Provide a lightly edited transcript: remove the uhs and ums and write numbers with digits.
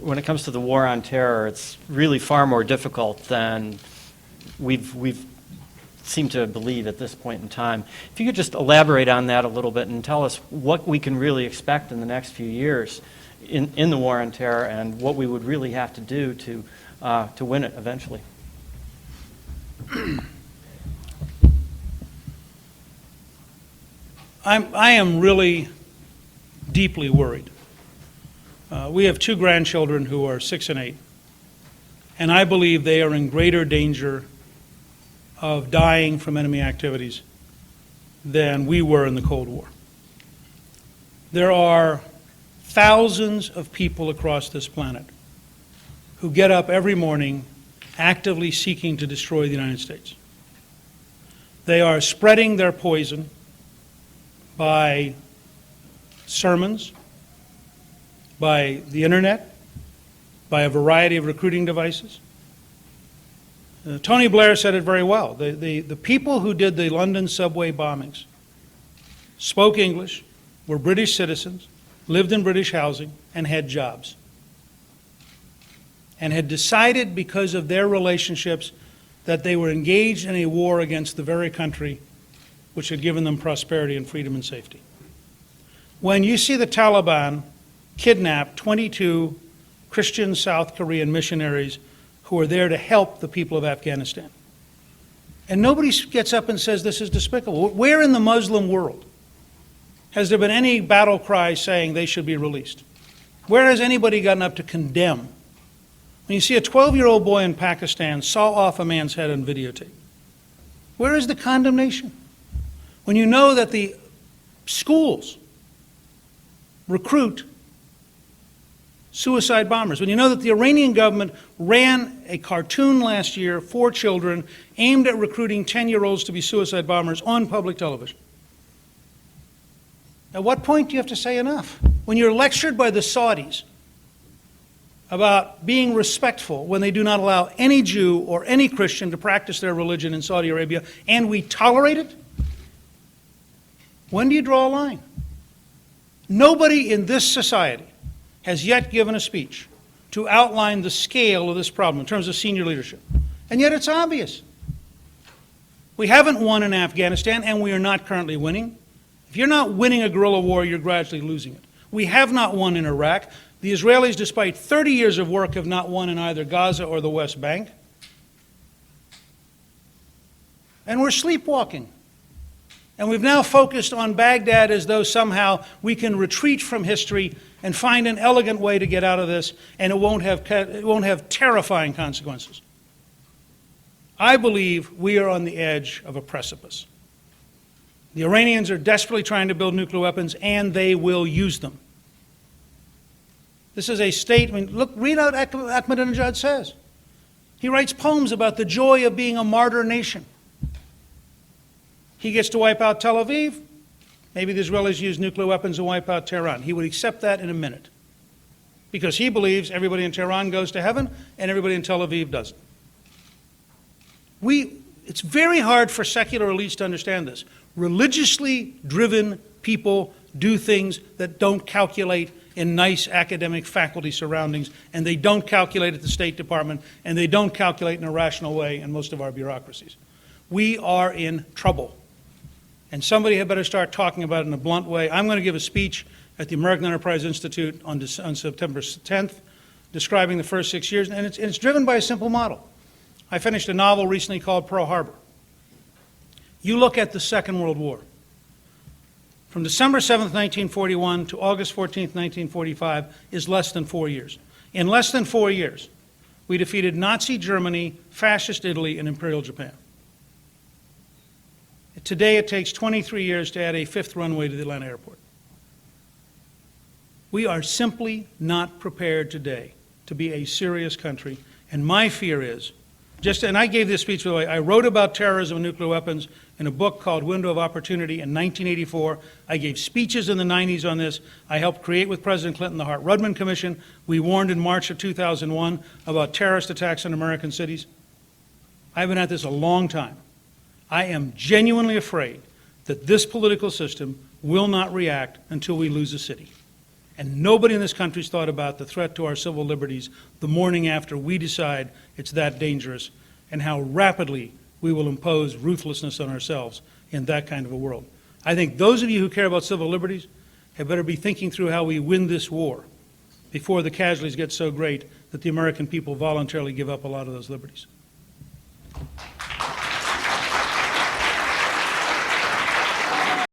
when it comes to the war on terror, it's really far more difficult than we've seemed to believe at this point in time. If you could just elaborate on that a little bit and tell us what we can really expect in the next few years in the war on terror and what we would really have to do to win it eventually. I am really deeply worried. We have 2 grandchildren who are 6 and 8, and I believe they are in greater danger of dying from enemy activities than we were in the Cold War. There are thousands of people across this planet who get up every morning actively seeking to destroy the United States. They are spreading their poison by sermons, by the internet, by a variety of recruiting devices. Tony Blair said it very well. The people who did the London subway bombings spoke English, were British citizens, lived in British housing, and had jobs. And had decided because of their relationships that they were engaged in a war against the very country which had given them prosperity and freedom and safety. When you see the Taliban kidnap 22 Christian South Korean missionaries who are there to help the people of Afghanistan, and nobody gets up and says this is despicable. Where in the Muslim world has there been any battle cry saying they should be released? Where has anybody gotten up to condemn? When you see a 12-year-old boy in Pakistan saw off a man's head on videotape, where is the condemnation? When you know that the schools recruit suicide bombers, when you know that the Iranian government ran a cartoon last year for children aimed at recruiting 10-year-olds to be suicide bombers on public television. At what point do you have to say enough? When you're lectured by the Saudis about being respectful when they do not allow any Jew or any Christian to practice their religion in Saudi Arabia, and we tolerate it? When do you draw a line? Nobody in this society has yet given a speech to outline the scale of this problem in terms of senior leadership. And yet it's obvious. We haven't won in Afghanistan, and we are not currently winning. If you're not winning a guerrilla war, you're gradually losing it. We have not won in Iraq. The Israelis, despite 30 years of work, have not won in either Gaza or the West Bank. And we're sleepwalking. And we've now focused on Baghdad as though somehow we can retreat from history and find an elegant way to get out of this, and it won't have terrifying consequences. I believe we are on the edge of a precipice. The Iranians are desperately trying to build nuclear weapons, and they will use them. This is a state, I mean, look, read out what Ahmadinejad says. He writes poems about the joy of being a martyr nation. He gets to wipe out Tel Aviv. Maybe the Israelis use nuclear weapons to wipe out Tehran. He would accept that in a minute, because he believes everybody in Tehran goes to heaven and everybody in Tel Aviv doesn't. It's very hard for secular elites to understand this. Religiously driven people do things that don't calculate in nice academic faculty surroundings, and they don't calculate at the State Department, and they don't calculate in a rational way in most of our bureaucracies. We are in trouble. And somebody had better start talking about it in a blunt way. I'm going to give a speech at the American Enterprise Institute on September 10th, describing the first 6 years, and it's driven by a simple model. I finished a novel recently called Pearl Harbor. You look at the Second World War. From December 7th, 1941 to August 14th, 1945 is less than 4 years. In less than 4 years, we defeated Nazi Germany, Fascist Italy, and Imperial Japan. Today it takes 23 years to add a 5th runway to the Atlanta airport. We are simply not prepared today to be a serious country, and my fear is, and I gave this speech, by the way, I wrote about terrorism and nuclear weapons in a book called Window of Opportunity in 1984. I gave speeches in the 90s on this. I helped create with President Clinton the Hart-Rudman Commission. We warned in March of 2001 about terrorist attacks on American cities. I've been at this a long time. I am genuinely afraid that this political system will not react until we lose a city. And nobody in this country's thought about the threat to our civil liberties the morning after we decide it's that dangerous, and how rapidly we will impose ruthlessness on ourselves in that kind of a world. I think those of you who care about civil liberties had better be thinking through how we win this war before the casualties get so great that the American people voluntarily give up a lot of those liberties.